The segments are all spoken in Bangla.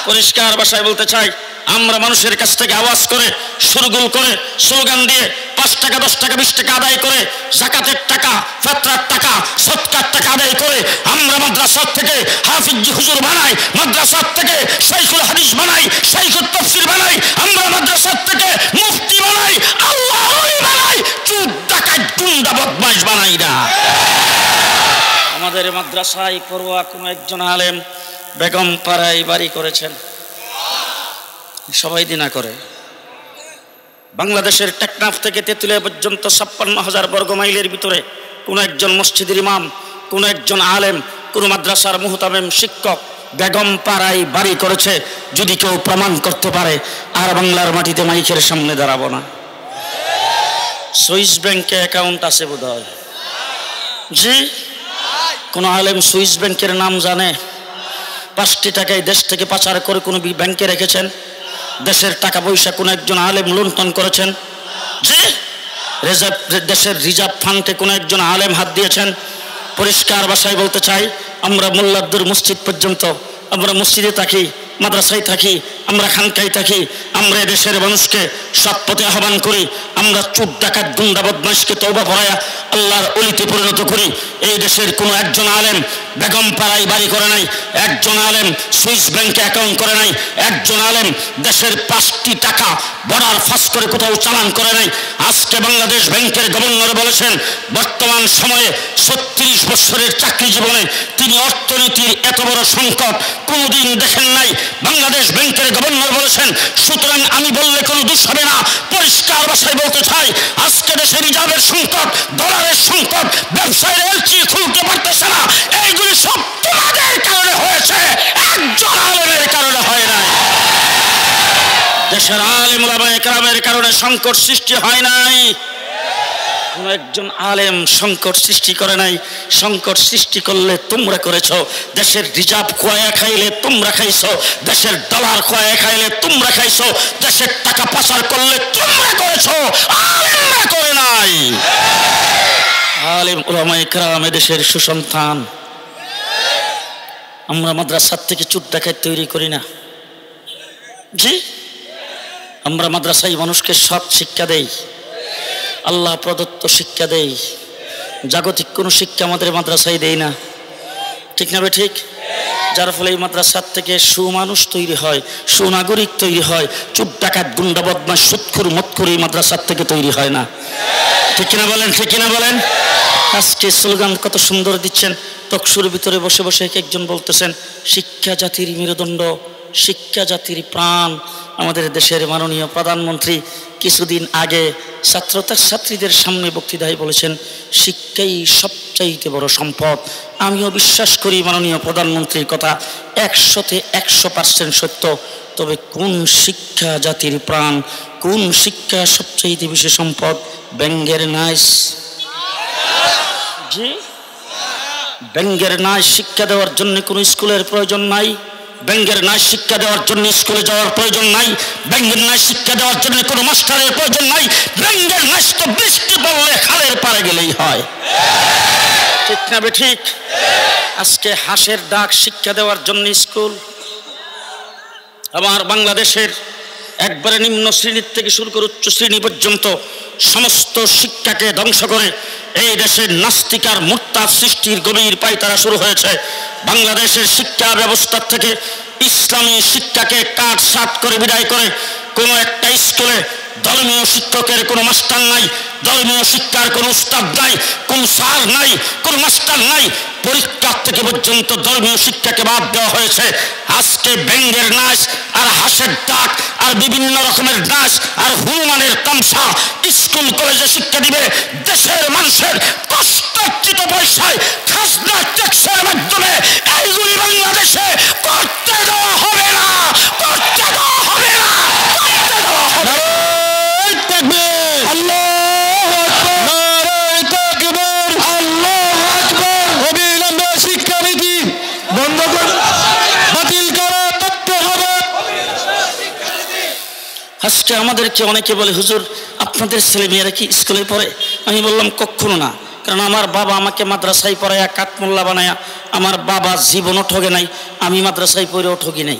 পরিষ্কার ভাষায় বলতে চাই, আমরা মানুষের কাছ থেকে আওয়াজ করে, সুরগুল করে, স্লোগান দিয়ে 5 টাকা 10 টাকা 20 টাকা আদায় করে, যাকাতের টাকা, ফিতরার টাকা, সদকার টাকা আদায় করে আমরা মাদ্রাসা থেকে হাফিজ হুজুর বানাই, মাদ্রাসা থেকে শাইখুল হাদিস বানাই, শাইখুল তাফসীর বানাই, আমরা মাদ্রাসা থেকে মুফতি বানাই, আল্লাহ ওলি বানাই, চোর ডাকাত গুন্ডা বদমাশ বানাই না। আমাদের মাদ্রাসায় পড়ুয়া কোনো একজন আলেম বেগম পাড়ায় বাড়ি করেছেন, সবাই দিনা করে। বাংলাদেশের টেকনাফ থেকে তেঁতুলিয়া পর্যন্ত 56,000 বর্গ মাইলের ভিতরে কোন একজন মসজিদের ইমাম, কোন একজন আলেম, কোন মাদ্রাসার মুহতামিম শিক্ষক বেগম পাড়ায় বাড়ি করেছে যদি কেউ প্রমাণ করতে পারে, আর বাংলার মাটিতে মাইকের সামনে দাঁড়াবো না। সুইস ব্যাংকে অ্যাকাউন্ট আছে বোধহয়? জি, কোন আলেম সুইস ব্যাংকের নাম জানে? 5টি টাকায় দেশ থেকে পাচার করে কোন ব্যাংকে রেখেছেন? দেশের টাকা পয়সা কোন একজন আলেম লুণ্ঠন করেছেন? জি, দেশের রিজার্ভ ফান্ডে কোন একজন আলেম হাত দিয়েছেন? পরিষ্কার ভাষায় বলতে চাই, আমরা মোল্লাদ্দুর মসজিদ পর্যন্ত, আমরা মসজিদে থাকি, মাদ্রাসায় থাকি, আমরা খানকায় থাকি, আমরা দেশের মানুষকে সৎ পথে আহ্বান করি, আমরা চোর ডাকাত গুন্ডা বদমাশকে তওবা পড়ায়া আল্লাহর ওলিতে পরিণত করি। এই দেশের কোনো একজন আলেম বেগম পাড়ায় বাড়ি করে নাই, একজন আলেম সুইস ব্যাংকে অ্যাকাউন্ট করে নাই, একজন আলেম দেশের 5টি টাকা বর্ডার ফাঁস করে কোথাও চালান করে নাই। আজকে বাংলাদেশ ব্যাংকের গভর্নর বলেছেন, বর্তমান সময়ে 36 বছরের চাকরি জীবনে তিনি অর্থনীতির এত বড় সংকট কোনোদিন দেখেন নাই। বাংলাদেশ ব্যাংকের গভর্নর বলেছেন, সুতরাং আমি বললে কোনো দোষ হবে না। পরিষ্কার ভাষায় বলতে চাই, আজকে দেশে রিজার্ভের সংকট, ডলারের সংকট, ব্যবসায়ের এলচি খুলতে পারতেছে না, এইগুলি সব তোমাদের কারণে হয়েছে, একজন আলেমের কারণে হয় নাই। দেশের আলেম ওলামায়ে কেরামের কারণে সংকট সৃষ্টি হয় নাই। কোন একজন আলেম সংকট সৃষ্টি করে নাই। সংকট সৃষ্টি করলে তোমরা করেছো। দেশের রিজার্ভ খোয়া খাইলে তোমরা খাইছো, দেশের ডলার খোয়া খাইলে তোমরা খাইছো, দেশের টাকা পাচার করলে তোমরা করেছো, আলেমরা করে নাই। আলেম ওলামায়ে কেরাম দেশের সুসন্তান। আমরা মাদ্রাসার থেকে চোর ডাকাত তৈরি করি না। জি, আমরা মাদ্রাসায় মানুষকে সৎ শিক্ষা দেই, আল্লাহ প্রদত্ত শিক্ষা দেই, জাগতিক কোনো শিক্ষা আমাদের মাদ্রাসায় দেই না, ঠিক না বে ঠিক? যার ফলে এই মাদ্রাসার থেকে সুমানুষ তৈরি হয়, সুনাগরিক তৈরি হয়। চোর ডাকাত গুন্ডা বদমাশ সুদখোর মদখোর এই মাদ্রাসার থেকে তৈরি হয় না, ঠিক কিনা বলেন? ঠিক কিনা বলেন? আজকে স্লোগান কত সুন্দর দিচ্ছেন, টকশুর ভিতরে বসে বসে একজন বলতেছেন শিক্ষা জাতির মেরুদণ্ড, শিক্ষা জাতির প্রাণ। আমাদের দেশের মাননীয় প্রধানমন্ত্রী কিছুদিন আগে ছাত্রীদের সামনে বক্তৃতায় বলেছেন, শিক্ষাই সবচাইতে বড় সম্পদ। আমিও বিশ্বাস করি মাননীয় প্রধানমন্ত্রীর কথা 100-তে 100% সত্য। তবে কোন শিক্ষা জাতির প্রাণ, কোন শিক্ষা সবচাইতে বেশি সম্পদ? ব্যঙ্গের নাচ। জি, ব্যঙ্গের নাচ শিক্ষা দেওয়ার জন্য কোনো স্কুলের প্রয়োজন নাই। ব্যঙ্গের নাচ শিক্ষা দেওয়ার জন্য স্কুলে যাওয়ার প্রয়োজন নাই। ব্যঙ্গের নাচ শিক্ষা দেওয়ার জন্য কোনো মাস্টারের প্রয়োজন নাই। ব্যঙ্গের নাচ তো বৃষ্টি পড়লে খালের পাড়ে গেলেই হয়, ঠিক না বে ঠিক? আজকে হাঁসের ডাক শিক্ষা দেওয়ার জন্য স্কুল। আমার বাংলাদেশের একবারে নিম্ন শ্রেণীর থেকে শুরু করে উচ্চ শ্রেণী পর্যন্ত সমস্ত শিক্ষাকে ধ্বংস করে এই দেশের নাস্তিকার মুরতাদ সৃষ্টির গভীর পায়তারা শুরু হয়েছে। বাংলাদেশের শিক্ষা ব্যবস্থার থেকে ইসলামী শিক্ষাকে কাটছাঁট করে বিদায় করে কোনো একটা স্কুলে ধর্মীয় শিক্ষকের কোনো মাস্টার নাই, ধর্মীয় শিক্ষার কোনো উস্তাদ নাই, কোন স্যার নাই, কোন মাস্টার নাই। পরীক্ষা থেকে পর্যন্ত ধর্মীয় শিক্ষাকে বাদ দেওয়া হয়েছে। আজকে ব্যঙ্গের নাচ আর হাঁসের ডাক আর বিভিন্ন রকমের নাচ আর হনুমানের তামসা স্কুল কলেজে শিক্ষা দিবে। দেশের মানুষের কষ্টার্জিত পয়সায় খাজনা ট্যাক্সের মাধ্যমে এইগুলি বাংলাদেশে করতে দেওয়া হবে না, করতে দেওয়া হবে না, করতে দেওয়া হবে না। আজকে আমাদেরকে অনেকে বলে, হুজুর আপনাদের ছেলেমেয়েরা কি স্কুলে পড়ে? আমি বললাম কখনো না, কারণ আমার বাবা আমাকে মাদ্রাসায় পড়াইয়া কাঠমোল্লা বানায়া আমার বাবা জীবনও ঠগে নাই, আমি মাদ্রাসায় পড়েও ঠকি নাই।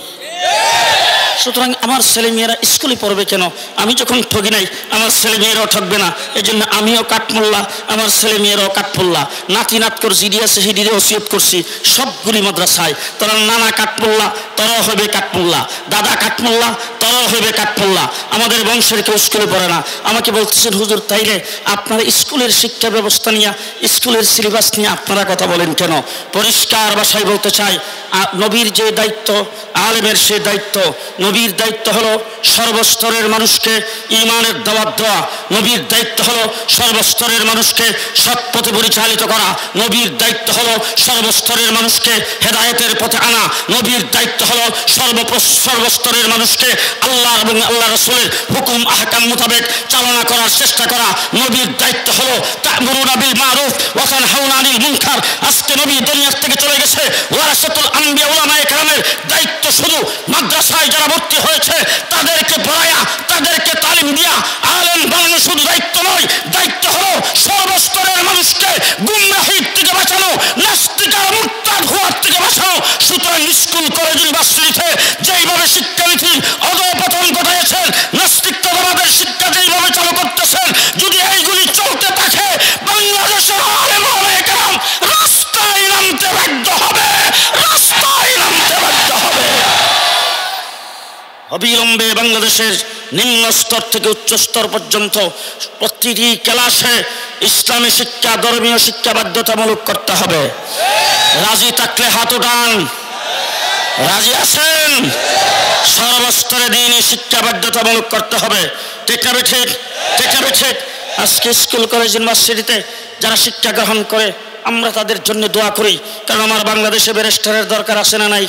সুতরাং আমার ছেলে মেয়েরা স্কুলে পড়বে কেন? আমি যখন ঠকি নাই আমার ছেলে মেয়েরাও ঠকবে না, এই জন্য আমিও কাঠমোল্লা, আমার ছেলে মেয়েরাও কাঠমোল্লা। নাতি নাত করে জিডি আছে হিডিরে ওসিয়ত করছি সবগুলি মাদ্রাসায়, তোরা নানা কাঠমোল্লা তোরাও হবে কাঠমোল্লা, দাদা কাঠমোল্লা তোরাও হবে কাঠমোল্লা। আমাদের বংশের কেউ স্কুলে পড়ে না। আমাকে বলতেছেন হুজুর তাইলে আপনারা স্কুলের শিক্ষা ব্যবস্থা নিয়ে, স্কুলের সিলেবাস নিয়ে আপনারা কথা বলেন কেন? পরিষ্কার ভাষায় বলতে চাই, নবীর যে দায়িত্ব আলেমের সে দায়িত্ব। নবীর দায়িত্ব হলো সর্বস্তরের মানুষকে ঈমানের দাওয়াত দেওয়া। নবীর দায়িত্ব হলো সর্বস্তরের মানুষকে সৎ পথে পরিচালিত করা। নবীর দায়িত্ব হলো সর্বস্তরের মানুষকে হেদায়েতের পথে আনা। নবীর দায়িত্ব হলো সর্বস্তরের মানুষকে আল্লাহ এবং আল্লাহ রাসূলের হুকুম আহকাম মোতাবেক চালনা করার চেষ্টা করা। নবীর দায়িত্ব হলো তা'মুরুনা বিল মারুফ ওয়া তানহাউনা আনিল মুনকার। আজকে নবী দুনিয়া থেকে চলে গেছে, ওয়ারাসাতুল আম্বিয়া উলামায়ে কেরামের দায়িত্ব শুধু মাদ্রাসায় যারা ভর্তি হয়েছে তাদেরকে পড়ায়া, তাদেরকে তালিম দিয়া আলেম বানানো শুধু দায়িত্ব নয়, দায়িত্ব হলো সর্বস্তরের মানুষকে গুমরাহির থেকে বাঁচানো, নাস্তিক আর মুরতাদ হওয়ার থেকে বাঁচানো। সুতরাং স্কুল কলেজ ইউনিভার্সিটিতে যেইভাবে শিক্ষানীতির অধঃপতন ঘটাইছেন, নাস্তিকতাবাদের শিক্ষা যেইভাবে চালু করতেছেন, যদি এইগুলি চলতে থাকে বাংলাদেশের আলেম ওলামায়ে কেরাম রাস্তায় নামতে বাধ্য হবে, রাস্তায় নামতে বাধ্য হবে। অবিলম্বে বাংলাদেশের নিম্ন স্তর থেকে উচ্চ স্তর পর্যন্ত প্রতিটি ক্লাসে ইসলামী শিক্ষা, ধর্মীয় শিক্ষা বাধ্যতামূলক করতে হবে। রাজি থাকলে হাত উঠান। রাজি আছেন? সর্বস্তরে দ্বীনি শিক্ষা বাধ্যতামূলক করতে হবে। ঠিক না ঠিক? ঠিক না ঠিক? আজকে স্কুল কলেজ ইউনিভার্সিটিতে যারা শিক্ষা গ্রহণ করে আমরা তাদের জন্য দোয়া করি, কারণ আমার বাংলাদেশে ব্যারিস্টারের দরকার আছে না নাই?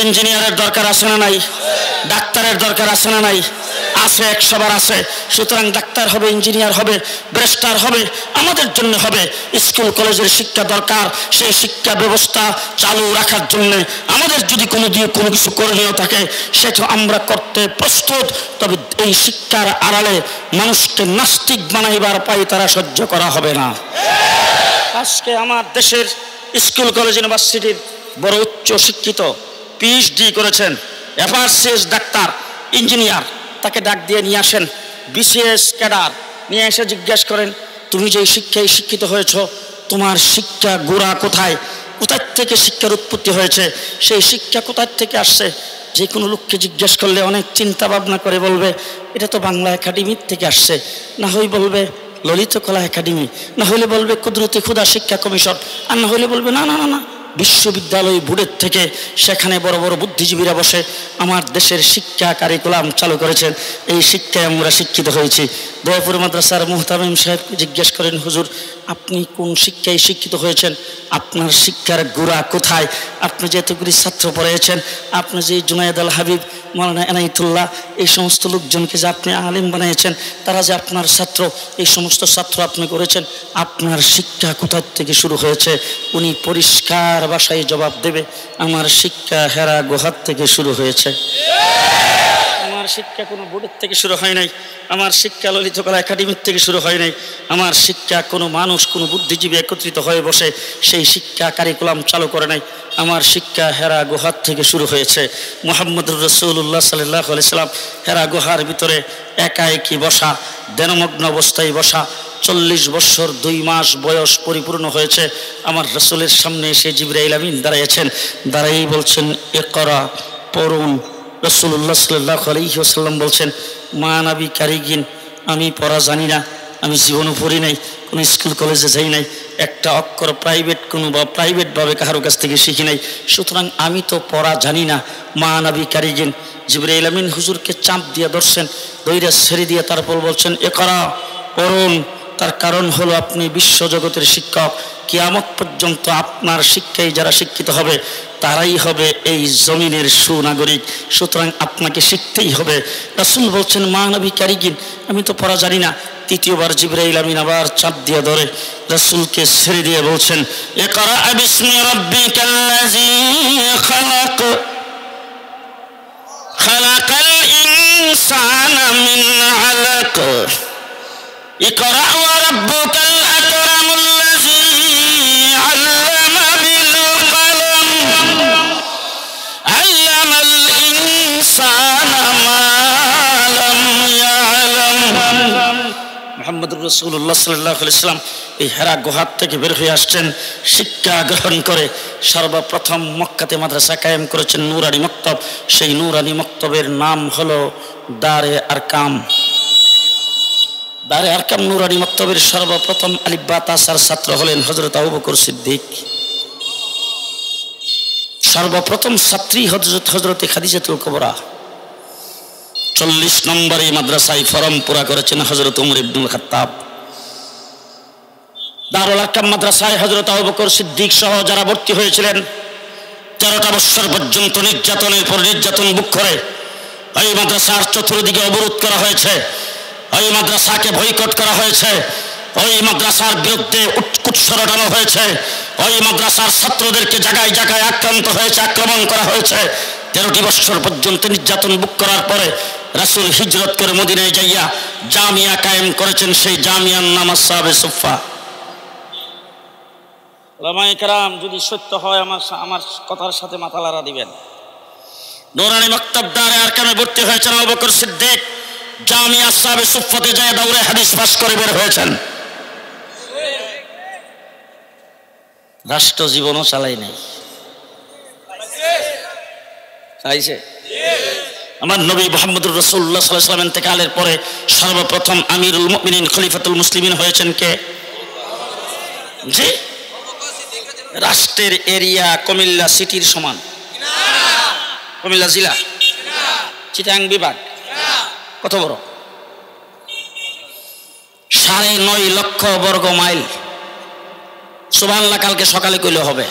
ইঞ্জিনিয়ারের দরকার আছে না নাই? ডাক্তারের দরকার আছে না নাই? আছে, 100 বার আছে। সুতরাং ডাক্তার হবে, ইঞ্জিনিয়ার হবে, ব্যারিস্টার হবে, আমাদের জন্য হবে। স্কুল কলেজের শিক্ষা দরকার, সেই শিক্ষা ব্যবস্থা চালু রাখার জন্য আমাদের যদি কোনো কিছু করণীয় থাকে সেটা আমরা করতে প্রস্তুত। তবে এই শিক্ষার আড়ালে মানুষকে নাস্তিক বানাইবার পাই তারা সহ্য করা হবে না। আজকে আমার দেশের স্কুল কলেজ ইউনিভার্সিটির বড় উচ্চ শিক্ষিত PhD করেছেন, FRCS ডাক্তার, ইঞ্জিনিয়ার, তাকে ডাক দিয়ে নিয়ে আসেন। BCS ক্যাডার নিয়ে এসে জিজ্ঞেস করেন, তুমি যে শিক্ষায় শিক্ষিত হয়েছ, তোমার শিক্ষা গোড়া কোথায়? কোথায় থেকে শিক্ষার উৎপত্তি হয়েছে? সেই শিক্ষা কোথায় থেকে আসছে? যে কোনো লোককে জিজ্ঞেস করলে অনেক চিন্তা ভাবনা করে বলবে এটা তো বাংলা একাডেমির থেকে আসছে, না হয় বলবে ললিত কলা একাডেমি, না হলে বলবে কুদরতি খুদা শিক্ষা কমিশন, আর না হলে বলবে না না না না বিশ্ববিদ্যালয় বোর্ডের থেকে। সেখানে বড় বড় বুদ্ধিজীবীরা বসে আমার দেশের শিক্ষা কারিকুলাম চালু করেছেন, এই শিক্ষায় আমরা শিক্ষিত হয়েছি। দয়াপুর মাদ্রাসার মুহতামিম সাহেবকে জিজ্ঞেস করেন, হুজুর আপনি কোন শিক্ষায় শিক্ষিত হয়েছেন? আপনার শিক্ষার গোড়া কোথায়? আপনি যে এতগুলি ছাত্র পড়িয়েছেন, আপনি যে জুনায়েদ আল হাবিব, মাওলানা এনায়েতুল্লাহ, এই সমস্ত লোকজনকে যে আপনি আলেম বানিয়েছেন, তারা যে আপনার ছাত্র, এই সমস্ত ছাত্র আপনি করেছেন, আপনার শিক্ষা কোথা থেকে শুরু হয়েছে? উনি পরিষ্কার ভাষায় জবাব দেবে, আমার শিক্ষা হেরা গুহার থেকে শুরু হয়েছে। আমার শিক্ষা কোনো বোর্ডের থেকে শুরু হয় নাই, আমার শিক্ষা ললিত কলা একাডেমির থেকে শুরু হয় নাই, আমার শিক্ষা কোনো মানুষ, কোনো বুদ্ধিজীবী একত্রিত হয়ে বসে সেই শিক্ষা কারিকুলাম চালু করে নাই, আমার শিক্ষা হেরা গুহার থেকে শুরু হয়েছে। মুহাম্মদুর রাসূলুল্লাহ সাল্লাল্লাহু আলাইহি সাল্লাম হেরা গুহার ভিতরে একাএকি বসা, ধ্যানমগ্ন অবস্থায় বসা, 40 বছর 2 মাস বয়স পরিপূর্ণ হয়েছে। আমার রাসূলের সামনে এসে জিবরাইল আমিন দাঁড়িয়েছেন, দাঁড়িয়েই বলছেন ইকরা, পড়ুন। রাসূলুল্লাহ সাল্লাল্লাহু আলাইহি ওয়াসাল্লাম বলছেন, মা নাবি কারিগিন, আমি পড়া জানি না, আমি জীবনও পড়ি নাই, কোনো স্কুল কলেজে যাই নাই, একটা অক্ষর প্রাইভেটভাবে কারোর কাছ থেকে শিখি নাই, সুতরাং আমি তো পড়া জানি না। মা নাবি কারিগিন। জিবরাইল আমিন হুজুরকে চাপ দিয়ে ধরছেন, দইরা ছেড়ে দিয়ে তারপর বলছেন ইকরা, পড়ুন। তার কারণ হলো আপনি বিশ্বজগতের শিক্ষক, কিয়ামত পর্যন্ত আপনার শিক্ষায় যারা শিক্ষিত হবে তারাই হবে এই জমিনের সুনাগরিক, সুতরাং আপনাকে শিখতেই হবে। রাসূল বলছেন মা নবী কারিগিন, আমি তো পড়া জানি না। তৃতীয়বার জিবরাইল আমিন আবার চাপ দিয়ে ধরে রাসূলকে ছেড়ে দিয়ে বলছেন ইকরা বিসমি রাব্বিকাল্লাযী খালাক, খালাকাল ইনসানা মিন আলাক, ইকরা ওয়া রাব্বুকাল আকরামুল্লাযী আল্লামা বিল কলম, আল্লামাল ইনসানা রাসূলুল্লাহ সাল্লাল্লাহু আলাইহি ওয়াসাল্লাম এই হেরা গুহার থেকে বের হয়ে আসছেন, শিক্ষা গ্রহণ করে সর্বপ্রথম মক্কাতে মাদ্রাসা কায়েম করেছেন, নূরানি মক্তব। সেই নূরানি মক্তবের নাম হলো দারে আরকাম। দারে আরকাম নূরানি মক্তবের সর্বপ্রথম আলিফ বা তাসার ছাত্র হলেন হযরত আবু বকর সিদ্দিক। সর্বপ্রথম ছাত্রী হযরতে খাদিজাতুল কুবরা। 40 নম্বরে মাদ্রাসায় ফরম পুরা করেছেন হযরত উমর ইবনুল খাত্তাব। দারুল আরকাম মাদ্রাসায় হযরত আবু বকর সিদ্দিক সহ যারা ভর্তি হয়েছিলেন 13টা বছর পর্যন্ত নির্যাতনের পর নির্যাতন বুক করে ওই মাদ্রাসার চতুর্দিকে অবরোধ করা হয়েছে, ওই মাদ্রাসাকে বয়কট করা হয়েছে, ওই মাদ্রাসার বিরুদ্ধে উৎকুৎস রটানো হয়েছে, ওই মাদ্রাসার ছাত্রদেরকে জায়গায় জায়গায় আক্রান্ত হয়েছে, আক্রমণ করা হয়েছে। 13টি বছর পর্যন্ত নির্যাতন বুক করার পরে রাসূল হিজরত করে মদিনায় যাইয়া জামিয়া কায়েম করেছেন। সেই জামিয়ার নাম আসহাবে সুফফা। উলামায়ে কেরাম যদি সত্য হয় আমার কথার সাথে মাথা লাড়া দিবেন। নূরানি মক্তব দারে আরকামে ভর্তি হয়েছেন আবু বকর সিদ্দিক, জামিয়া আসহাবে সুফফাতে যায় দাওরে হাদিস পাস করে বের হয়েছেন। রাষ্ট্র জীবনও চালাই নাই, চাইছে। আমার নবী মুহাম্মদুর রাসূলুল্লাহ সাল্লাল্লাহু আলাইহি ওয়াসাল্লাম ইন্তেকালের পরে সর্বপ্রথম আমিরুল মুমিনিন খলিফাতুল মুসলিমিন হয়েছেন কে? জি, রাষ্ট্রের এরিয়া কুমিল্লা সিটির সমান। কুমিল্লা জেলা, চিটাং বিভাগ কত বড়? 9.5 লক্ষ বর্গ মাইল। সুবহানাল্লাহ কালকে সকালে কইলে হবে।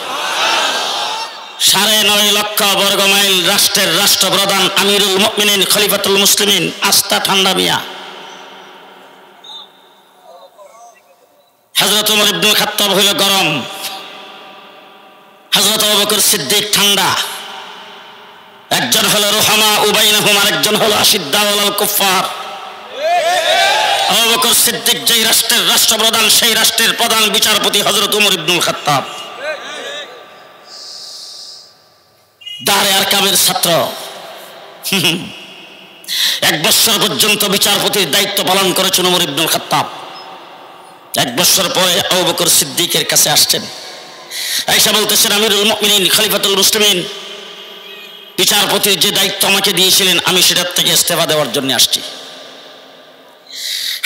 9.5 লক্ষ বর্গ মাইল রাষ্ট্রের রাষ্ট্রপ্রধান আমিরুল মুমিনিন খলিফাতুল মুসলিমিন। আস্থা ঠান্ডা মিয়া। হযরত ওমর ইবনুল খাত্তাব হইল গরম, হযরত আবু বকর সিদ্দিক ঠান্ডা। একজন হলো রুহামা উবাইনাহুম, আরেকজন হলো আশিদ্দা আলাল কুফার। আবু বকর সিদ্দিক যেই রাষ্ট্রের রাষ্ট্রপ্রধান, সেই রাষ্ট্রের প্রধান বিচারপতি হযরত ওমর ইবনুল খাত্তাব। দারে আরকামের ছাত্র। 1 বছর পর্যন্ত বিচারপতির দায়িত্ব পালন করেছেন ওমর ইবনুল খাত্তাব। 1 বছর পরে আবু বকর সিদ্দিকের কাছে আসছেন, আয়েশা বলতেছেন আমিরুল মুমিনিন খলিফাতুল মুসলিমিন, বিচারপতির যে দায়িত্ব আমাকে দিয়েছিলেন আমি সেটার থেকে ইস্তেফা দেওয়ার জন্য আসছি।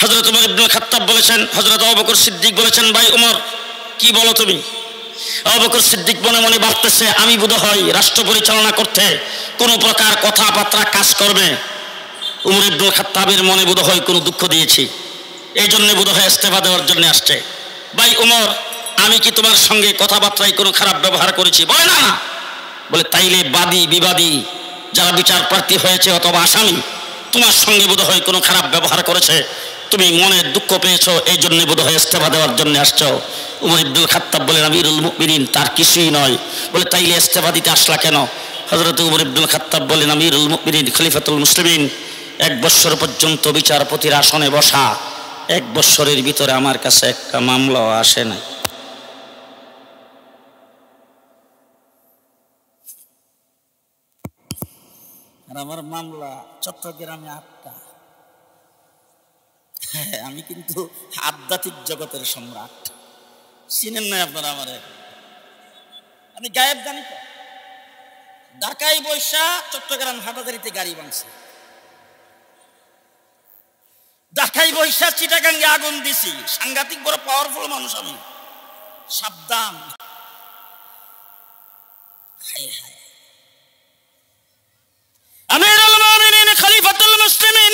হযরত ওমর ইবনুল খাত্তাব বলেছেন, হযরত আবু বকর সিদ্দিক বলেছেন, ভাই ওমর কি বলো তুমি? আবু বকর সিদ্দিক মনে মনে ভাবতেছে আমি বোধহয় রাষ্ট্র পরিচালনা করতে কোনো প্রকার কথাবার্তা কাজ করবে ওমর ইবনুল খাত্তাবের মনে বোধহয় কোনো দুঃখ দিয়েছি, এই জন্য বোধহয় ইস্তেফা দেওয়ার জন্য আসছে। ভাই ওমর, আমি কি তোমার সঙ্গে কথাবার্তায় কোনো খারাপ ব্যবহার করেছি? বলে না। বলে তাইলে বাদী বিবাদী যারা বিচার প্রার্থী হয়েছে অথবা আসামি তোমার সঙ্গে বোধহয় কোনো খারাপ ব্যবহার করেছে, তুমি মনে দুঃখ পেয়েছো, এই জন্য বোধহয় ইস্তেফা দেওয়ার জন্য আসছো। ওমর ইবনুল খাত্তাব বলেন আমিরুল মুমিনিন, তার কিছুই নয়। বলে তাইলে ইস্তেফা দিতে আসলা কেন? হযরত ওমর ইবনুল খাত্তাব বলেন আমিরুল মুমিনিন খলিফাতুল মুসলিমিন, 1 বছর পর্যন্ত বিচারপতির আসনে বসা, 1 বছরের ভিতরে আমার কাছে একটা মামলাও আসে নাই। আর আমার মামলা চট্টগ্রামে 8টা। আমি কিন্তু আধ্যাত্মিক জগতের সম্রাট, চিনেন না আপনারা আমারে? আমি গায়েব জানি তো। ঢাকায় বৈশা চট্টগ্রাম হাটাজারিতে গাড়ি ভাঙছে, ঢাকায় বৈশা চিটাগাঙ্গে আগুন দিছি। সাংঘাতিক বড় পাওয়ারফুল মানুষ আমি, সাবধান। আমিরুল মুমিনিন খলিফাতুল মুসলিমিন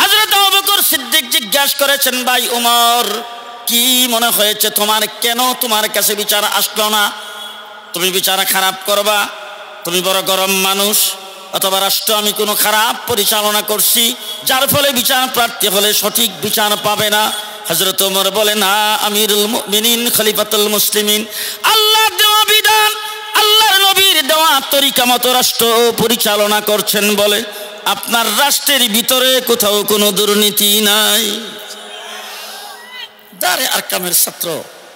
হযরত আবু বকর সিদ্দিক জিজ্ঞাসা করেছেন, ভাই ওমর কি মনে হয়েছে তোমার, কেন তোমার কাছে বিচার আসলো না? তুমি বিচার খারাপ করবা, তুমি বড় গরম মানুষ, অথবা রাষ্ট্র আমি কোনো খারাপ পরিচালনা করছি যার ফলে বিচার প্রার্থী হলে সঠিক বিচার পাবে না? হযরত ওমর বলেন, না আমিরুল মুমিনিন খলিফাতুল মুসলিমিন, আল্লাহর দেওয়া বিধান, আল্লাহর নবীর দেওয়া তরিকা মতো রাষ্ট্র পরিচালনা করছেন বলে আপনার রাষ্ট্রের ভিতরে কোথাও কোনো দুর্নীতি নাই। দারে আরকামের ছাত্র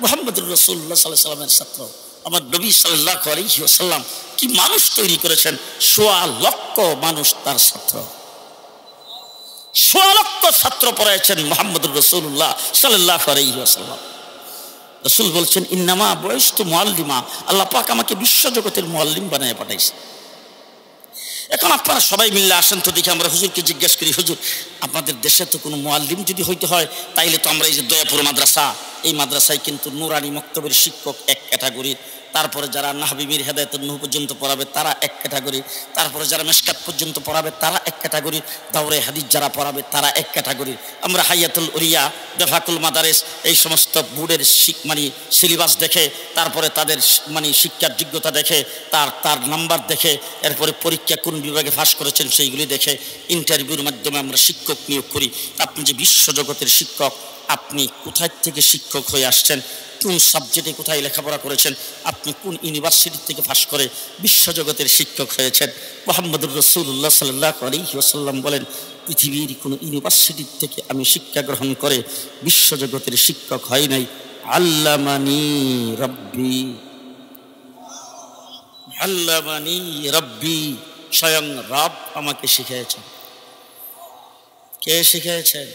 মুহাম্মদুর রাসূলুল্লাহ সাল্লাল্লাহু আলাইহি ওয়াসাল্লামের ছাত্র আমার নবী সাল্লাল্লাহু আলাইহি ওয়াসাল্লাম কি মানুষ তৈরি করেছেন, 1.25 লক্ষ মানুষ তার ছাত্র। সোয়া লক্ষ ছাত্র পড়াইছেন মুহাম্মদুর রাসূলুল্লাহ সাল্লাল্লাহু আলাইহি ওয়াসাল্লাম। রাসূল বলছেন ইন্নামা বুইসতু মুআল্লিমা, আল্লাহ পাক আমাকে বিশ্বজগতের মুআল্লিম বানায় পাঠাইছে। এখন আপনারা সবাই মিলে আসেন তো দেখি আমরা হুজুরকে জিজ্ঞেস করি, হুজুর আপনাদের দেশে তো কোনো মুআল্লিম যদি হইতে হয় তাইলে তো আমরা এই যে দয়াপুর মাদ্রাসা, এই মাদ্রাসায় কিন্তু নুরানি মক্তবের শিক্ষক এক ক্যাটাগরির, তারপরে যারা নাহবী মীর হেদায়েতুন নূহ পর্যন্ত পড়াবে তারা এক ক্যাটাগরি, তারপরে যারা মেশকাত পর্যন্ত পড়াবে তারা এক ক্যাটাগরি, দাওরে হাদিস যারা পড়াবে তারা এক ক্যাটাগরি। আমরা হাইয়াতুল উরিয়া, বেফাকুল মাদারেস এই সমস্ত বোর্ডের মানে সিলেবাস দেখে, তারপরে তাদের মানে শিক্ষার যোগ্যতা দেখে, তার নাম্বার দেখে, এরপরে পরীক্ষা কোন বিভাগে পাস করেছেন সেইগুলি দেখে ইন্টারভিউর মাধ্যমে আমরা শিক্ষক নিয়োগ করি। আপনি যে বিশ্বজগতের শিক্ষক, আপনি কোথায় থেকে শিক্ষক হয়ে আসছেন, কোন সাবজেক্টে কোথায় লেখাপড়া করেছেন, আপনি কোন ইউনিভার্সিটি থেকে পাস করে বিশ্বজগতের শিক্ষক হয়েছেন। মুহাম্মদুর রাসূলুল্লাহ সাল্লাল্লাহু আলাইহি ওয়াসাল্লাম বলেন পৃথিবীর কোনো ইউনিভার্সিটি থেকে আমি শিক্ষা গ্রহণ করে বিশ্বজগতের শিক্ষক হয় নাই। আল্লামানি রব্বি, আল্লামানি রব্বি, স্বয়ং রব আমাকে শিখিয়েছেন। কে শিখিয়েছেন?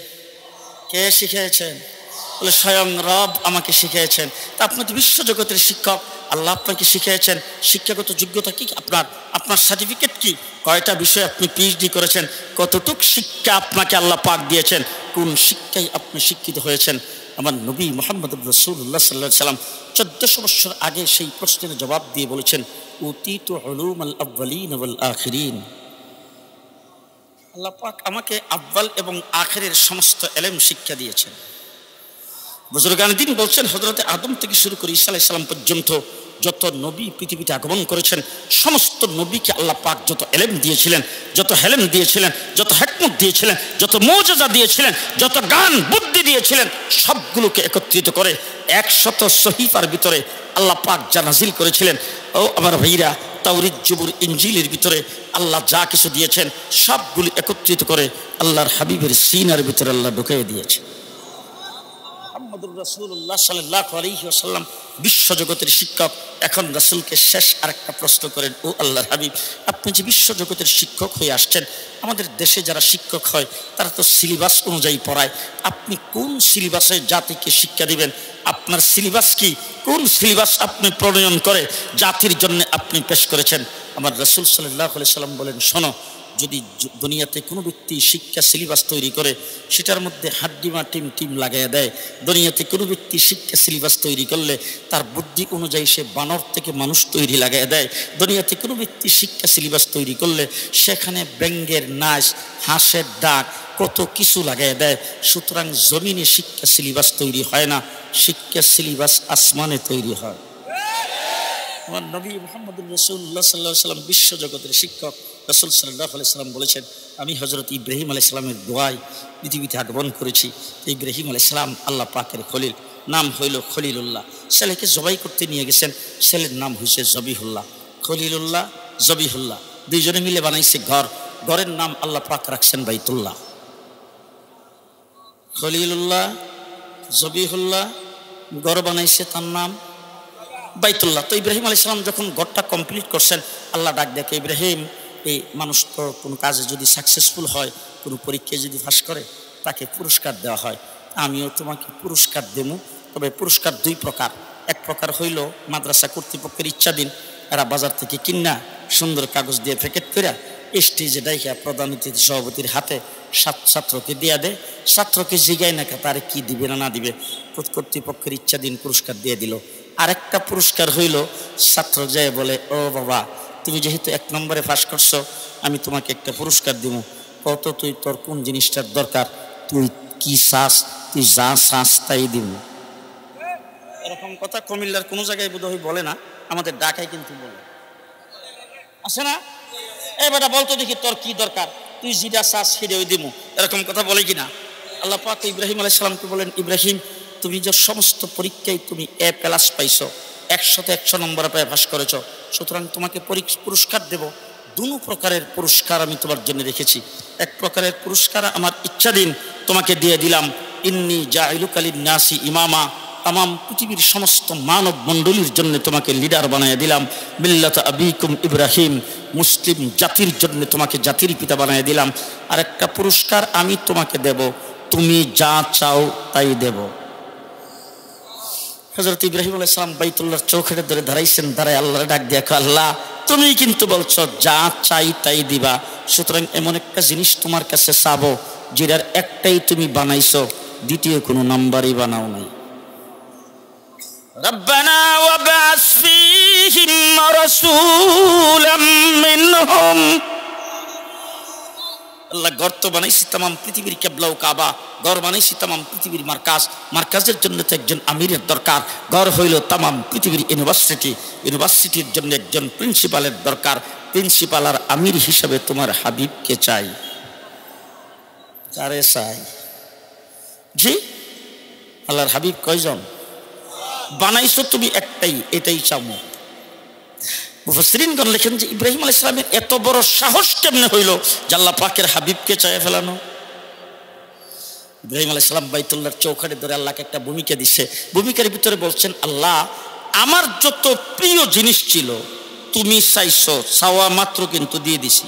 কে শিখিয়েছেন? বলে স্বয়ং রব আমাকে শিখিয়েছেন। তা আপনি তো বিশ্বজগতের শিক্ষক, আল্লাহ আপনাকে শিখিয়েছেন। শিক্ষাগত যোগ্যতা কি আপনার? আপনার সার্টিফিকেট কি? কয়টা বিষয়ে আপনি পিএইচডি করেছেন? কতটুক শিক্ষা আপনাকে আল্লাহ পাক দিয়েছেন? কোন শিক্ষায় আপনি শিক্ষিত হয়েছেন? আমার নবী মুহাম্মদুর রাসূলুল্লাহ সাল্লাল্লাহু আলাইহি ওয়াসাল্লাম 1400 বছর আগে সেই প্রশ্নের জবাব দিয়ে বলেছেন উতীতু উলুমাল আউয়ালিন ওয়াল আখিরিন। আল্লাহ পাক আমাকে আউয়াল এবং আখিরের সমস্ত ইলম শিক্ষা দিয়েছেন। বুজুর্গান দিন বলছেন হযরতে আদম থেকে শুরু করে ঈসা আলাইহিস সালাম পর্যন্ত যত নবী পৃথিবীতে আগমন করেছেন, সমস্ত নবীকে আল্লাহ পাক যত ইলম দিয়েছিলেন, যত হেলেম দিয়েছিলেন, যত হিকমত দিয়েছিলেন, যত মুজিজা দিয়েছিলেন, যত জ্ঞান বুদ্ধি দিয়েছিলেন, সবগুলোকে একত্রিত করে 100 সহিফার ভিতরে আল্লাহ পাক যা নাজিল করেছিলেন, ও আমার ভাইরা, তাওরীত, জবুর, ইনজিলের ভিতরে আল্লাহ যা কিছু দিয়েছেন সবগুলি একত্রিত করে আল্লাহর হাবিবের সিনার ভিতরে আল্লাহ ঢুকিয়ে দিয়েছেন। মুহাম্মদুর রাসূলুল্লাহ সাল্লাল্লাহু আলাইহি ওয়াসাল্লাম বিশ্বজগতের শিক্ষক। এখন রাসূলকে শেষ আরেকটা প্রশ্ন করেন, ও আল্লাহর হাবিব, আপনি যে বিশ্বজগতের শিক্ষক হয়ে আসছেন, আমাদের দেশে যারা শিক্ষক হয় তারা তো সিলেবাস অনুযায়ী পড়ায়, আপনি কোন সিলেবাসে জাতিকে শিক্ষা দিবেন? আপনার সিলেবাস কি? কোন সিলেবাস আপনি প্রণয়ন করে জাতির জন্য আপনি পেশ করেছেন? আমার রাসূল সাল্লাল্লাহু আলাইহি ওয়াসাল্লাম বলেন, শোনো, যদি দুনিয়াতে কোনো ব্যক্তি শিক্ষা সিলেবাস তৈরি করে সেটার মধ্যে হাড্ডিমা টিম লাগাইয়া দেয়, দুনিয়াতে কোনো ব্যক্তি শিক্ষা সিলেবাস তৈরি করলে তার বুদ্ধি অনুযায়ী সে বানর থেকে মানুষ তৈরি লাগাইয়া দেয়, দুনিয়াতে কোনো ব্যক্তি শিক্ষা সিলেবাস তৈরি করলে সেখানে ব্যাঙের নাচ, হাঁসের ডাক, কত কিছু লাগাইয়া দেয়। সুতরাং জমিনে শিক্ষা সিলেবাস তৈরি হয় না, শিক্ষা সিলেবাস আসমানে তৈরি হয়। আমার নবী মুহাম্মদুর রাসূলুল্লাহ সাল্লাল্লাহু আলাইহি ওয়াসাল্লাম বিশ্বজগতের শিক্ষক। রাসূল সাল্লাল্লাহু আলাইহি ওয়াসাল্লাম বলেছেন, আমি হযরত ইব্রাহিম আলাইহিস সালামের দোয়ায় পৃথিবীতে আগমন করেছি। ইব্রাহিম আলাইহিস সালাম আল্লাহ পাকের খলিল, নাম হইল খলিলুল্লাহ। ছেলেকে জবাই করতে নিয়ে গেছেন, ছেলের নাম হয়েছে জবিহুল্লাহ। খলিলুল্লাহ, জবিহুল্লাহ দুইজনে মিলে বানাইছে ঘর, ঘরের নাম আল্লাহ পাক রাখছেন বাইতুল্লাহ। খলিলুল্লাহ, জবিহুল্লাহ, ঘর বানাইছে তার নাম বাইতুল্লাহ। তো ইব্রাহিম আলাইহিস সালাম যখন ঘরটা কমপ্লিট করছেন, আল্লাহ ডাক দেখে, ইব্রাহিম, এই মানুষ তো কোনো কাজে যদি সাকসেসফুল হয়, কোনো পরীক্ষায় যদি পাস করে, তাকে পুরস্কার দেওয়া হয়। আমিও তোমাকে পুরস্কার দেবো, তবে পুরস্কার দুই প্রকার। এক প্রকার হইল মাদ্রাসা কর্তৃপক্ষের ইচ্ছাধীন, এরা বাজার থেকে কিনা সুন্দর কাগজ দিয়ে প্যাকেট করে স্টেজে ডাইকা প্রধান অতিথি সভাপতির হাতে ছাত্রকে দিয়া দেয়, ছাত্রকে জিগায় না তারে কি দিবে না দিবে, কর্তৃপক্ষের ইচ্ছাধীন পুরস্কার দিয়ে দিল। আরেকটা পুরস্কার হইল ছাত্র যায় বলে, ও বাবা, তুমি যেহেতু 1 নম্বরে পাস করছো, আমি তোমাকে একটা পুরস্কার দিব। কত তুই তোর কোন জিনিসটার দরকার, তুই কি চাস, তুই যা চাস তাই দিব। এরকম কথা কুমিল্লার কোনো জায়গায় বোধহয় বলে না, আমাদের ঢাকায় কিন্তু বলে, আছে না? এবারে বলতো দেখি তোর কি দরকার, তুই যেটা চাস সেটাই দিব, এরকম কথা বলে কিনা? আল্লাহ পাক ইব্রাহিম আলাইহিস সালামকে বলেন, ইব্রাহিম, তুমি যে সমস্ত পরীক্ষায় তুমি A+ পাইছো, 100তে 100 নম্বর পেয়ে পাস করেছ, সুতরাং তোমাকে পুরস্কার দেব। 2 প্রকারের পুরস্কার আমি তোমার জন্য রেখেছি। এক প্রকারের পুরস্কার আমার ইচ্ছাধীন তোমাকে দিয়ে দিলাম, ইন্নী জাইলুকা লিন-নাসি ইমামা, তামাম পৃথিবীর সমস্ত মানব মণ্ডলীর জন্য তোমাকে লিডার বানিয়ে দিলাম। মিল্লাত আবিকুম ইব্রাহিম, মুসলিম জাতির জন্য তোমাকে জাতির পিতা বানিয়ে দিলাম। আর একটা পুরস্কার আমি তোমাকে দেব, তুমি যা চাও তাই দেব। হযরত ইব্রাহিম আলাইহিস সালাম বাইতুল্লাহর চৌখাটে ধরে দাঁড়াইছেন, দাঁড়ায় আল্লাহর ডাক দিয়ে, আল্লাহ তুমি কিন্তু বলছো যা চাই তাই দিবা, সুতরাং এমন একটা জিনিস তোমার কাছে চাবো যেটার একটাই তুমি বানাইছো, দ্বিতীয় কোনো নাম্বারই বানাও নাই। রব্বানা ওয়াবআস ফীহিম রাসূলাম মিনহুম, আল্লাহ গর্ত বানাইছি তামাম পৃথিবীর কিবলা ও কাবা, ঘর বানাইছি তামাম পৃথিবীর মার্কাজ, মার্কাজের জন্য তো একজন আমিরের দরকার, ঘর হইল তামাম পৃথিবীর ইউনিভার্সিটি, ইউনিভার্সিটির জন্য একজন প্রিন্সিপালের দরকার, প্রিন্সিপাল আর আমির হিসাবে তোমার হাবিবকে চাই। কারে চাই? জি, আল্লাহর হাবিব কয়জন বানাইছো তুমি? একটাই, এটাই চাও। মুফাসসিরিনগণ লেখেন যে ইব্রাহিম আলাইহিস সালামের এত বড় সাহস কেমনে হইল যে আল্লাহ পাকের হাবিবকে চায় ফেলানো। ইব্রাহিম আলাইহিস সালাম বাইতুল্লাহর চৌখাটে ধরে আল্লাহকে একটা ভূমিকা দিছে, ভূমিকার ভিতরে বলছেন, আল্লাহ আমার যত প্রিয় জিনিস ছিল তুমি চাইছো, চাওয়া মাত্র কিন্তু দিয়ে দিছি।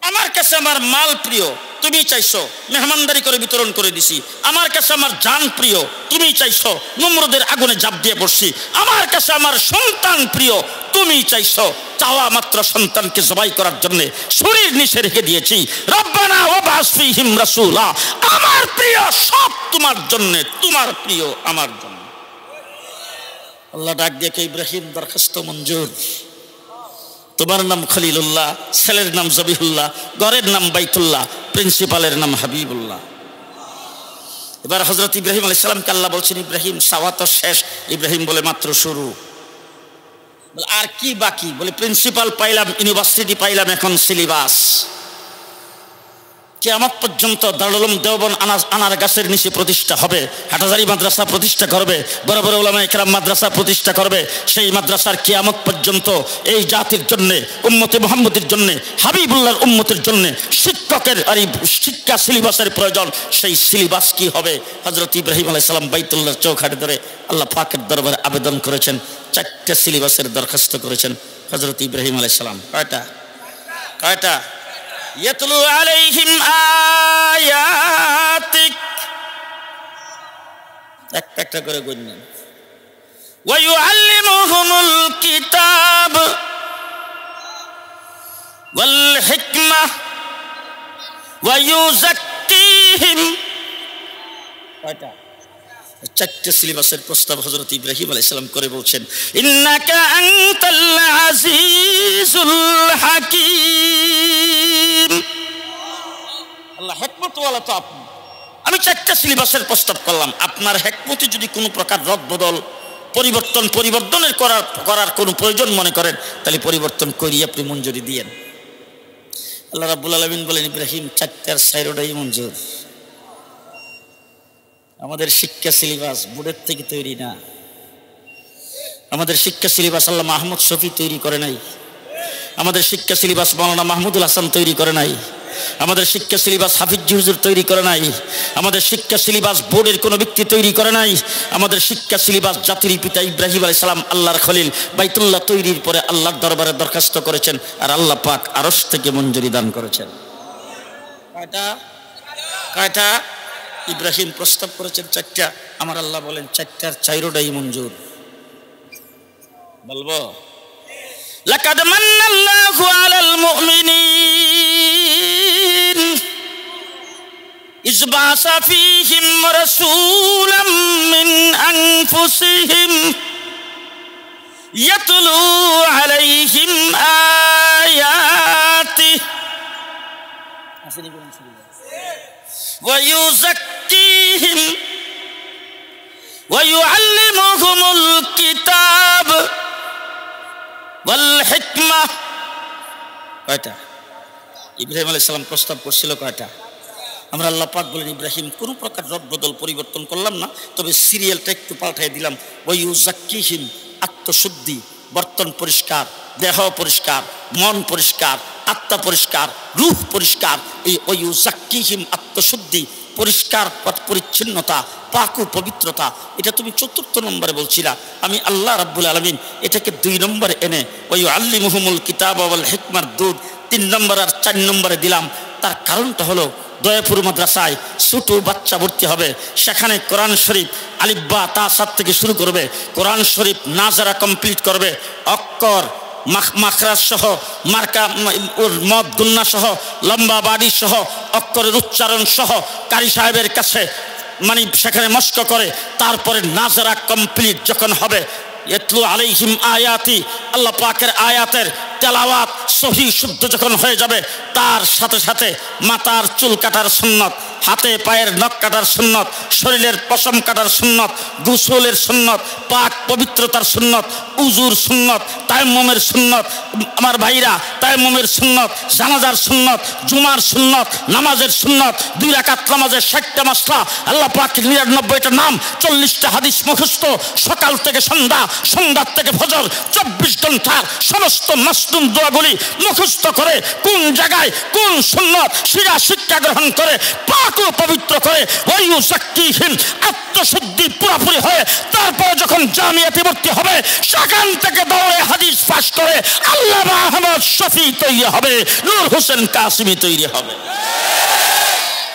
আমার কাছে আমার মাল প্রিয়, তুমি চাইছো, মেহমানদারি করে বিতরণ করে দিছি। আমার কাছে আমার জান প্রিয়, তুমি চাইছো, নমরুদের আগুনে ঝাঁপ দিয়ে পড়ছি। আমার কাছে আমার সন্তান প্রিয়, তুমি চাইছো, চাওয়া মাত্র সন্তানকে জবাই করার জন্য শরীর নিচে রেখে দিয়েছি। রব্বানা ওয়াবআস ফীহিম রাসূলা, আমার প্রিয় সব তোমার জন্য, তোমার প্রিয় আমার জন্য। আল্লাহ ডাক দিয়ে ইব্রাহিম দরখাস্ত মঞ্জুর, তোমার নাম খলিলুল্লাহ, ছেলের নাম জবিহুল্লাহ, ঘরের নাম বাইতুল্লাহ, প্রিন্সিপালের নাম হাবিবুল্লাহ। এবার হযরত ইব্রাহিম আলাইহিস সালামকে আল্লাহ বলছেন, ইব্রাহিম চাওয়া তো শেষ। ইব্রাহিম বলে মাত্র শুরু। আর কি বাকি? বলে প্রিন্সিপাল পাইলাম, ইউনিভার্সিটি পাইলাম, এখন সিলেবাস। কিয়ামত পর্যন্ত দারুল উলুম দেওবন্দ আনার গাছের নিচে প্রতিষ্ঠা হবে, হাটহাজারী মাদ্রাসা প্রতিষ্ঠা করবে, বড় বড় উলামায়ে কেরাম মাদ্রাসা প্রতিষ্ঠা করবে। সেই মাদ্রাসার কিয়ামত পর্যন্ত এই জাতির জন্য, উম্মতে মুহাম্মদের জন্য, হাবিবুল্লাহর উম্মতের জন্য শিক্ষকের আর শিক্ষা সিলেবাসের প্রয়োজন। সেই সিলেবাস কি হবে? হযরত ইব্রাহিম আলাইহিস সালাম বাইতুল্লাহর চৌখাটে ধরে আল্লাহ পাকের দরবারে আবেদন করেছেন, 4টা সিলেবাসের দরখাস্ত করেছেন হযরত ইব্রাহিম আলাইহিস সালাম। কয়টা? ইয়াতলু আলাইহিম আয়াতিক, একটা করে গুনলেন। ওয়া ইউআল্লিমুহুমুল কিতাব ওয়াল হিকমাহ ওয়া ইউযাক্কিহিম। কয়টা? 4টে সিলেবাসের প্রস্তাব হযরত ইব্রাহিম আলাইহিস সালাম করে বলছেন, ইন্নাকা আনতাল আজিজুল হাকীম। আল্লাহ হিকমতওয়ালা তো আপনি। আমি 4টা সিলেবাসের প্রস্তাব করলাম, আপনার হিকমতে যদি কোনো প্রকার রদবদল, পরিবর্তনের করার কোনো প্রয়োজন মনে করেন, তাহলে পরিবর্তন করিয়ে আপনি মঞ্জুরি দিয়েন। আল্লাহ রাব্বুল আলামিন বলেন, ইব্রাহিম 4টার 4টাই মঞ্জুর। আমাদের শিক্ষা সিলেবাস বোর্ডের থেকে তৈরি না। আমাদের শিক্ষা সিলেবাস আল্লাহ মাহমুদ শফি তৈরি করে নাই। আমাদের শিক্ষা সিলেবাস মাওলানা মাহমুদুল হাসান তৈরি করে নাই। আমাদের শিক্ষা সিলেবাস হাফিজ হুজুর তৈরি করে নাই। আমাদের শিক্ষা সিলেবাস বোর্ডের কোনো ব্যক্তি তৈরি করে নাই। আমাদের শিক্ষা সিলেবাস জাতির পিতা ইব্রাহিম আলাইহিস সালাম, আল্লাহর খলিল, বাইতুল্লাহ তৈরির পরে আল্লাহর দরবারে দরখাস্ত করেছেন, আর আল্লাহ পাক আরশ থেকে মঞ্জুরি দান করেছেন। কয়টা? ইব্রাহিম প্রস্তাব করেছেন 4টা, আমার আল্লাহ বলেন 4টার 4টাই মঞ্জুর। বলবো, লাকাদ মান্নাল্লাহু আলাল মুমিনিন ইয বা'সা ফীহিম রাসূলাম মিন আনফুসিহিম ইয়াতলু আলাইহিম আয়াতিহি ওয়া ইউযাক্কিহিম ওয়া ইউআল্লিমুহুমুল কিতাব ওয়াল হিকমাহ। কয়টা? ইব্রাহিম আলাইহিস সালাম প্রস্তাব করছিল কয়টা? আমরা আল্লাহ পাক বলেন, ইব্রাহিম কোনো প্রকার রদবদল পরিবর্তন করলাম না, তবে সিরিয়ালটা একটু পাল্টাই দিলাম। ওয়া ইউযাক্কিহিম, আত্মশুদ্ধি, বর্তন পরিষ্কার, দেহ পরিষ্কার, মন পরিষ্কার, আত্মা পরিষ্কার, রূহ পরিষ্কার। এই ওয়া ইউযাক্কিহিম আত্মশুদ্ধি, পরিষ্কার পরিচ্ছন্নতা, পাক ও পবিত্রতা, এটা তুমি ৪র্থ নম্বরে বলছিলা। আমি আল্লাহ রাব্বুল আলামিন এটাকে ২ নম্বরে এনে ওই আল্লিমুহুমুল কিতাব ওয়াল হিকমার দুধ ৩ নম্বর আর ৪ নম্বরে দিলাম। তার কারণটা হলো দয়াপুর মাদ্রাসায় ছোট বাচ্চা ভর্তি হবে, সেখানে কোরআন শরীফ আলিফ বা তা সাত থেকে শুরু করবে, কোরআন শরীফ নাজারা কমপ্লিট করবে, অক্ষর মাখরাজ সহ মার্কা মদ গুন্না সহ লম্বা বাড়ি সহ অক্ষরের উচ্চারণ সহ কারি সাহেবের কাছে মানে সেখানে মস্ক করে তারপরে নাজারা কমপ্লিট যখন হবে, ইতলু আলাইহিম আয়াতি, আল্লাহ পাকের আয়াতের তেলাওয়াত সহি শুদ্ধ যখন হয়ে যাবে, তার সাথে সাথে মাথার চুল কাটার সুন্নত, হাতে পায়ের নখ কাটার সুন্নত, শরীরের পশম কাটার সুন্নত, গোসলের সুন্নত, পাক পবিত্রতার সুন্নত, উজুর সুন্নত, তায়াম্মুমের সুন্নত, আমার ভাইরা তায়াম্মুমের সুন্নত, জানাজার সুন্নত, জুমার সুন্নত, নামাজের সুন্নত, 2 রাকাত নামাজের 60টা মাসলা, আল্লাহ পাকের 99টা নাম, 40টা হাদিস মুখস্থ, সকাল থেকে সন্ধ্যা, সন্ধ্যা থেকে ফজর 24 ঘন্টার সমস্ত মাসনুন দোয়াগুলি মুখস্থ করে কোন জায়গায় কোন সুন্নত শিরা শিক্ষা গ্রহণ করে পাক ও পবিত্র করে ওই সাক্ষীহীন আত্মশুদ্ধি পুরোপুরি হয়ে তারপর যখন জামিয়াতে ভর্তি হবে সেখান থেকে দৌড়ে হাদিস পাশ করে আল্লামা আহমদ শফি তৈরি হবে, নূর হোসেন কাসিমি তৈরি হবে।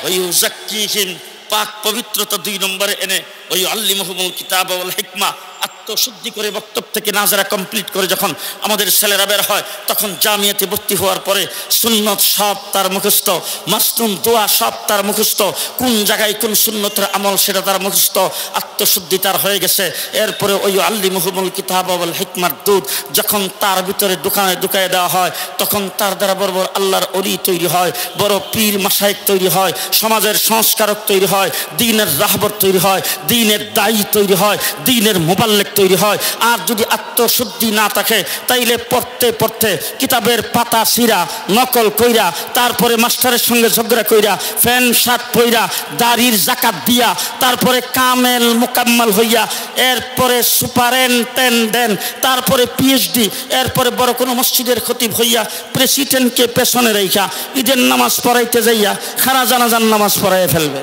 ওই সাক্ষীহীন পাক পবিত্রতা 2 নম্বরে এনে ওই আল্লিমুহুমুল কিতাব ওয়াল হিকমা আত্মশুদ্ধি করে বক্তব্য থেকে নাজারা কমপ্লিট করে যখন আমাদের ছেলেরা বের হয় তখন জামিয়াতে ভর্তি হওয়ার পরে সুন্নত সব তার মুখস্থ, মাসনুন দোয়া সব তার মুখস্থ, কোন জায়গায় কোন সুন্নতের আমল সেটা তার মুখস্থ, আত্মশুদ্ধি তার হয়ে গেছে। এরপরে ওই আল্লিমুহুমুল কিতাব ওয়াল হিকমার দুধ যখন তার ভিতরে দোকানে ঢুকায় দেওয়া হয় তখন তার দ্বারা বড় বড় আল্লাহর ওলি তৈরি হয়, বড় পীর মাশায়েখ তৈরি হয়, সমাজের সংস্কারক তৈরি হয়, দ্বীনের রাহবর তৈরি হয়, দ্বীনের দায়ী তৈরি হয়, দ্বীনের মুবাল্লিগ তৈরি হয়। আর যদি আত্মশুদ্ধি না থাকে তাইলে পড়তে পড়তে কিতাবের পাতা ছিঁড়া নকল কইরা তারপরে মাস্টারের সঙ্গে ঝগড়া কইরা ফ্যান শার্ট পইরা দাড়ির জাকাত দিয়া তারপরে কামেল মুকাম্মাল হইয়া এরপরে সুপারিনটেন্ডেন্ট তারপরে পিএইচডি এরপরে বড় কোনো মসজিদের খতিব হইয়া প্রেসিডেন্টকে পেছনে রেখা ঈদের নামাজ পড়াইতে যাইয়া খারা জানাজার নামাজ পড়াইয়া ফেলবে।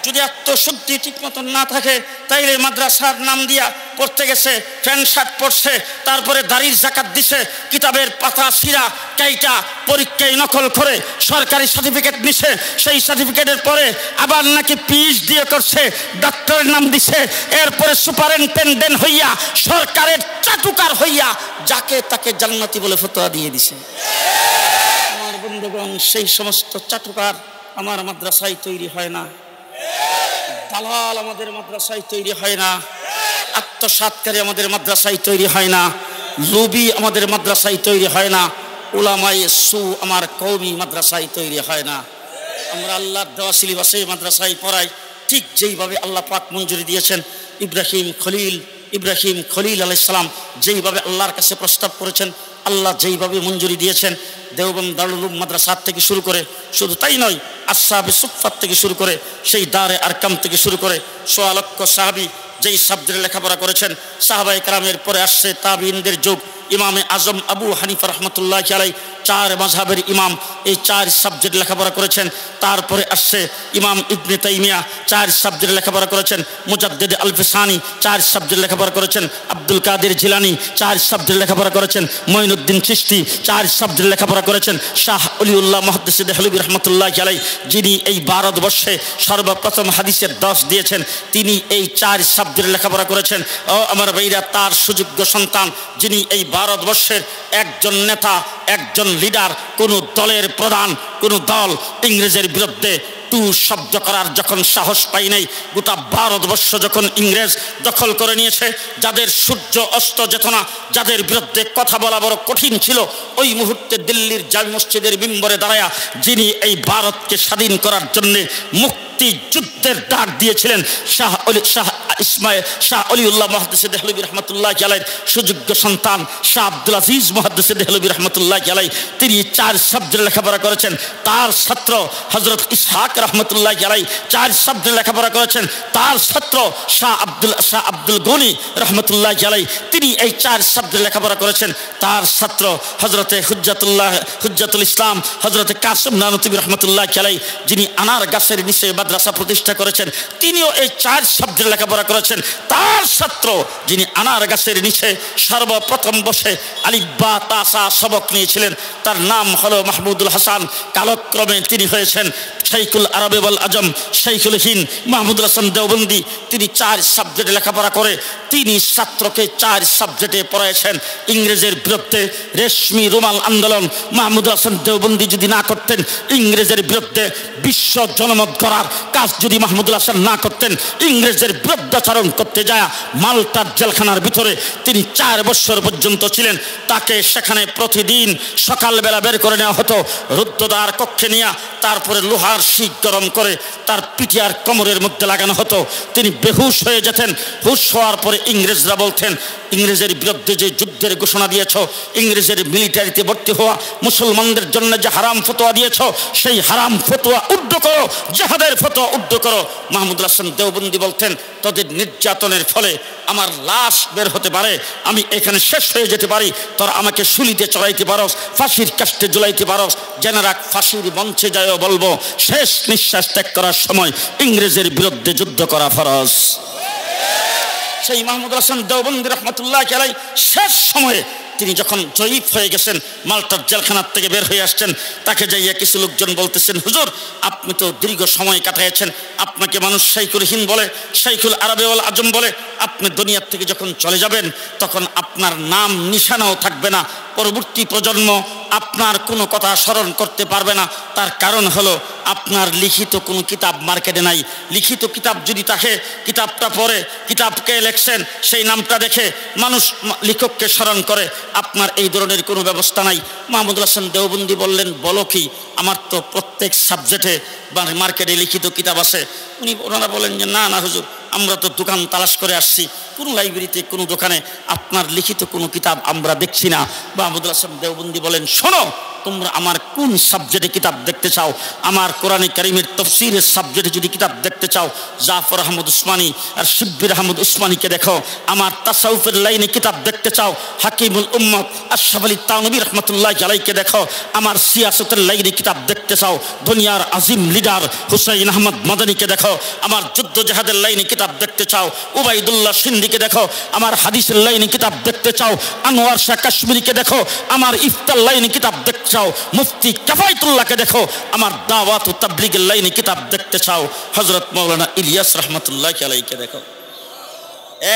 যদি আত্মশুদ্ধি ঠিক মতন না থাকে তাইলে মাদ্রাসার নাম দিয়া পড়তে গেছে, প্যান্ট শার্ট পরছে, তারপরে দাড়ির জাকাত দিছে, কিতাবের পাতা ছিঁড়া কাইটা পরীক্ষায় নকল করে সরকারি সার্টিফিকেট নিছে, সেই সার্টিফিকেটের পরে আবার নাকি পিএইচডি করছে, ডক্টরের নাম দিছে, এরপরে সুপারিনটেন্ডেন্ট হইয়া সরকারের চাটুকার হইয়া যাকে তাকে জান্নাতি বলে ফতোয়া দিয়ে দিছে। আমার বন্ধুগণ, সেই সমস্ত চাটুকার আমার মাদ্রাসায় তৈরি হয় না, দালাল আমাদের মাদ্রাসায় তৈরি হয় না, আত্মসাৎকারী আমাদের মাদ্রাসায় তৈরি হয় না, লোভী আমাদের মাদ্রাসায় তৈরি হয় না, উলামায়ে সু আমার কওমি মাদ্রাসায় তৈরি হয় না। আমরা আল্লাহর দেওয়া সিলেবাসে মাদ্রাসায় পড়াই, ঠিক যেইভাবে আল্লাহ পাক মঞ্জুরি দিয়েছেন। ইব্রাহিম খলিল আলাইহিস সালাম যেইভাবে আল্লাহর কাছে প্রস্তাব করেছেন, আল্লাহ যেইভাবে মঞ্জুরি দিয়েছেন, দেওবন্দ দারুল উলুম মাদ্রাসা থেকে শুরু করে, শুধু তাই নয়, আসহাবে সুফফাত থেকে শুরু করে, সেই দারে আরকাম থেকে শুরু করে ১৬ লক্ষ সাহাবী যেই সাবজেক্টে লেখাপড়া করেছেন, সাহাবায়ে কেরামের পরে আসছে তাবিঈনদের যুগ, ইমামে আজম আবু হানিফা রহমতুল্লাহি আলাইহি 4 মাযহাবের ইমাম, এই 4 সাবজেক্ট লেখাপড়া করেছেন। তারপরে আসছে ইমাম ইবনে তাইমিয়া 4 সাবজেক্ট লেখাপড়া করেছেন, মুজাদ্দিদ আল ফিসানি 4 সাবজেক্ট লেখাপড়া করেছেন, আব্দুল কাদের জিলানী 4 সাবজেক্ট লেখাপড়া করেছেন, মঈনুদ্দিন চিশতি 4 সাবজেক্ট লেখাপড়া করেছেন, শাহ ওলিউল্লাহ মুহাদ্দিস দেহলভী রহমতুল্লাহি আলাইহি যিনি এই ভারতবর্ষে সর্বপ্রথম হাদিসের 10 দিয়েছেন, তিনি এই 4 সাবজেক্ট লেখাপড়া করেছেন। ও আমার ভাইরা, তার সুযোগ্য সন্তান যিনি এই ভারতবর্ষের একজন নেতা, একজন লিডার, কোন দলের প্রধান, কোন দল ইংরেজের বিরুদ্ধে টু শব্দ করার যখন সাহস পাই নাই, গোটা ভারতবর্ষ যখন ইংরেজ দখল করে নিয়েছে, যাদের সূর্য অস্ত যেত না, যাদের বিরুদ্ধে কথা বলা বড় কঠিন ছিল, ওই মুহূর্তে দিল্লির জামে মসজিদের মিম্বরে দাঁড়ায়া যিনি এই ভারতকে স্বাধীন করার জন্যে মুক্তিযুদ্ধের ডাক দিয়েছিলেন, শাহ ইসমাইল শাহ অলিউল্লাহ মুহাদ্দিস দেহলভী রহমতুল্লাহি আলাইহির সুযোগ্য সন্তান শাহ আব্দুল আজিজ মুহাদ্দিস দেহলভী রহমতুল্লাহি আলাইহি, তিনি 4 সাবজেক্টে লেখাপড়া করেছেন। তার ছাত্র হযরত ইসহাক রহমতুল্লাহি আলাইহি 4 সাবজেক্টে লেখাপড়া করেছেন। তার ছাত্র শাহ আব্দুল গনি রহমতুল্লাহি আলাইহি, তিনি এই 4 সাবজেক্টে লেখাপড়া করেছেন। তার ছাত্র হযরতে হুজ্জাতুল ইসলাম হযরতে কাসিম নানুতুবি রহমতুল্লাহি আলাইহি, যিনি আনার গাছের নিচে মাদ্রাসা প্রতিষ্ঠা করেছেন, তিনিও এই 4 সাবজেক্টে লেখাপড়া করেছেন। তার ছাত্র যিনি আনার গাছের নিচে সর্বপ্রথম বসে আলিফ বা তা সা সবক নিয়েছিলেন, তার নাম হলো মাহমুদুল হাসান। কালক্রমে তিনি হয়েছেন শাইখুল আরবে ওয়াল আজম, শাইখুল হিন্দ মাহমুদুল হাসান দেওবন্দি। তিনি 4 সাবজেক্টে লেখাপড়া করে তিনি ছাত্রকে 4 সাবজেক্টে পড়াইছেন। ইংরেজের বিরুদ্ধে রেশমি রুমাল আন্দোলন মাহমুদুল হাসান দেওবন্দি যদি না করতেন, ইংরেজের বিরুদ্ধে বিশ্ব জনমত করার কাজ যদি মাহমুদুল হাসান না করতেন, ইংরেজের বিরুদ্ধাচরণ করতে যায় মাল্টার জেলখানার ভিতরে তিনি 4 বছর পর্যন্ত ছিলেন। তাকে সেখানে প্রতিদিন সকালবেলা বের করে নেওয়া হতো, রুদ্ধদ্বার কক্ষে নিয়ে তারপরে লোহার শিক গরম করে তার পিঠে আর কোমরের মধ্যে লাগানো হতো। তিনি বেহুশ হয়ে যেতেন। হুশ হওয়ার পরে ইংরেজরা বলতেন, ইংরেজের বিরুদ্ধে যে যুদ্ধের ঘোষণা দিয়েছ, ইংরেজের মিলিটারিতে ভর্তি হওয়া, মুসলমানদের জন্য যে হারাম ফতোয়া দিয়েছ, সেই হারাম ফতোয়া উর্দু করো, জিহাদের ফতোয়া উর্দু করো। মাহমুদুল হাসান দেওবন্দি বলতেন, তাদের নির্যাতনের ফলে আমার লাশ বের হতে পারে, আমি এখানে শেষ হয়ে যেতে পারি, তোরা আমাকে শুলিতে চড়াইতে পারস, ফাঁসির কাস্টে ঝুলাইতে পারস, জেনে রাখ ফাঁসির মঞ্চে যায় বলবো শেষ নিঃশ্বাস ত্যাগ করার সময় ইংরেজের বিরুদ্ধে যুদ্ধ করা ফরজ। সেই মাহমুদুল হাসান দেওবন্দি রহমতুল্লাহি আলাইহি শেষ সময়ে তিনি যখন জয়ীফ হয়ে গেছেন, মাল্টার জেলখানার থেকে বের হয়ে আসছেন, তাকে যাইয়া কিছু লোকজন বলতেছেন, হুজুর আপনি তো দীর্ঘ সময় কাটাইছেন, আপনাকে মানুষ শাইখুল হিন্দ বলে, শাইখুল আরবে ওয়াল আজম বলে, আপনি দুনিয়ার থেকে যখন চলে যাবেন তখন আপনার নাম নিশানাও থাকবে না, পরবর্তী প্রজন্ম আপনার কোনো কথা স্মরণ করতে পারবে না। তার কারণ হলো আপনার লিখিত কোনো কিতাব মার্কেটে নাই। লিখিত কিতাব যদি থাকে, কিতাবটা পড়ে, কিতাবকে লেখছেন সেই নামটা দেখে মানুষ লেখককে স্মরণ করে, আপনার এই ধরনের কোনো ব্যবস্থা নাই। মাহমুদুল হাসান দেওবন্দি বললেন, বলো কি, আমার তো প্রত্যেক সাবজেক্টে মার্কেটে লিখিত কিতাব আছে। ওনারা বলেন যে না না হুজুর, আমরা তো দোকান তালাশ করে আসছি, কোনো লাইব্রেরিতে কোনো দোকানে আপনার লিখিত কোনো কিতাব আমরা দেখছি না। মাহমুদুল হাসান দেওবন্দি বলেন, শোনো, তোমরা আমার কোন সাবজেক্টে কিতাব দেখতে চাও? আমার কোরআনে কারীমের তাফসীরের সাবজেক্টে যদি কিতাব দেখতে চাও, জাফর আহমদ উসমানী আর শিব্বির আহমদ উসমানীকে দেখো। আমার তাসাউফের লাইনে কিতাব দেখতে চাও, হাকিমুল উম্মত আশরাফ আলী থানভী রাহমাতুল্লাহি আলাইহিকে দেখো। আমার সিয়াসতের লাইনে কিতাব দেখতে চাও, দুনিয়ার আজিম লিডার হুসাইন আহমদ মাদানীকে দেখো। আমার যুদ্ধ জাহাদের লাইনে কিতাব দেখতে চাও, উবাইদুল্লাহ সিন্দিকে দেখো। আমার হাদিসের লাইনে কিতাব দেখতে চাও, আনোয়ার শাহ কাশ্মীরিকে দেখো। আমার ইফতার লাইনে কিতাব দেখতে চাও, মুফতি কাফায়েতুল্লাহকে দেখো। আমার দাওয়াত ও তাবলীগের লাইনে কিতাব দেখতে চাও, হযরত মাওলানা ইলিয়াস রাহমাতুল্লাহি আলাইহিকে দেখো।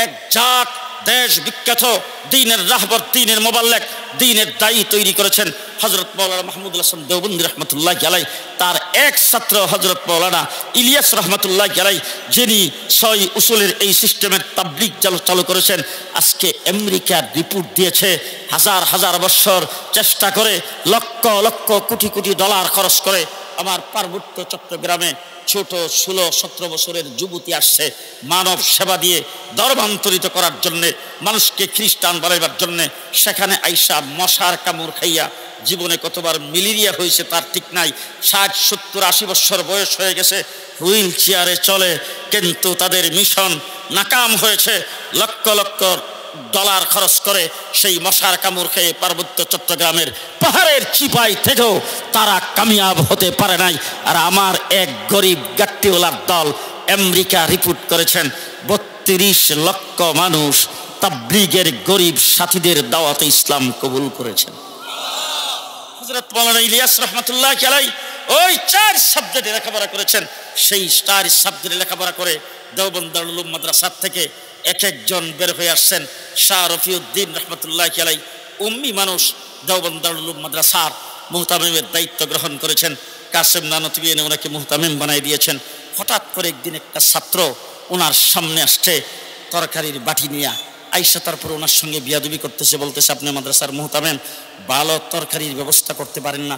এক জাত দেশ বিখ্যাত দ্বীনের রাহবর, দ্বীনের মোবাল্লেগ, দ্বীনের দায়ী তৈরি করেছেন হযরত মাওলানা মাহমুদুল হাসান দেওবন্দি রহমতুল্লাহি আলাইহি। তার এক ছাত্র হযরত মাওলানা ইলিয়াস রহমতুল্লাহি আলাইহি, যিনি 6 উসুলের এই সিস্টেমের তাবলীগ চালু করেছেন। আজকে আমেরিকার রিপোর্ট দিয়েছে, হাজার হাজার বছর চেষ্টা করে, লক্ষ লক্ষ কোটি কোটি ডলার খরচ করে আমার পার্বত্য চট্টগ্রামে ছোট 16-17 বছরের যুবতী আসছে মানব সেবা দিয়ে ধর্মান্তরিত করার জন্যে, মানুষকে খ্রিস্টান বানাইবার জন্যে। সেখানে আইসা মশার কামড় খাইয়া জীবনে কতবার ম্যালেরিয়া হয়েছে তার ঠিক নাই। 60, 70, 80 বছর বয়স হয়ে গেছে, হুইল চেয়ারে চলে, কিন্তু তাদের মিশন নাকাম হয়েছে। লক্ষ লক্ষ ডলার খরচ করে সেই মশার কামড় খেয়ে পার্বত্য চট্টগ্রামের পাহাড়ের চিপাই থেকেও তারা কামিয়াব হতে পারে নাই। আর আমার এক গরিব গাট্টিওয়ালার দল আমেরিকা রিপোর্ট করেছেন 32 লক্ষ মানুষ তাবলীগের গরিব সাথীদের দাওয়াতে ইসলাম কবুল করেছেন। হযরত মাওলানা ইলিয়াস রাহমাতুল্লাহি আলাইহি ওই 4 সাবজেক্টে লেখাপড়া করেছেন। সেই 4 সাবজেক্টে লেখাপড়া করে দেওবন্দ দারুল উলুম মাদ্রাসা থেকে এক একজন বের হয়ে আসছেন। শাহ রফিউদ্দিন রহমতুল্লাহি আলাইহি উম্মি মানুষ, দেওবন্দ দারুল উলুম মাদ্রাসার মুহতামিমের দায়িত্ব গ্রহণ করেছেন। কাসেম নানুতুবি এনে ওনাকে মুহতামিম বানিয়ে দিয়েছেন। হঠাৎ করে একদিন একটা ছাত্র ওনার সামনে আসছে তরকারির বাটি নিয়ে, আইসা তারপর ওনার সঙ্গে বিয়াদবি করতেছে, বলতেছে আপনি মাদ্রাসার মুহতামিম, ভালো তরকারির ব্যবস্থা করতে পারেন না,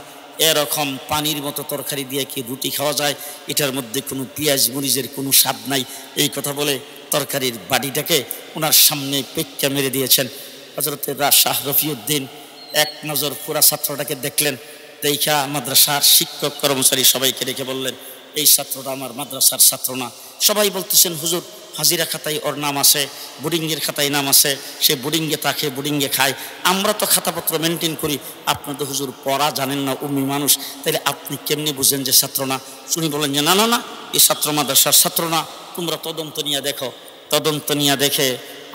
এরকম পানির মতো তরকারি দিয়ে কি রুটি খাওয়া যায়? এটার মধ্যে কোনো পেঁয়াজ মরিচের কোনো স্বাদ নাই। এই কথা বলে তরকারির বাড়িটাকে ওনার সামনে পেক্কা মেরে দিয়েছেন। হযরত শাহ রফিউদ্দিন এক নজর পুরা ছাত্রটাকে দেখলেন, দেখা মাদ্রাসার শিক্ষক কর্মচারী সবাইকে রেখে বললেন, এই ছাত্রটা আমার মাদ্রাসার ছাত্র না। সবাই বলতেছেন, হুজুর হাজিরা খাতায় ওর নাম আছে, বোর্ডিংয়ের খাতায় নাম আছে, সে বোর্ডিংয়ে থাকে, বোর্ডিংয়ে খায়, আমরা তো খাতাপত্র মেনটেন করি, আপনি তো হুজুর পড়া জানেন না, উম্মি মানুষ, তাহলে আপনি কেমনি বুঝেন যে ছাত্র না? শুনি বলেন যে না না না, এই ছাত্র মাদ্রাসার ছাত্র না, তোমরা তদন্ত নিয়ে দেখো। তদন্ত নিয়ে দেখে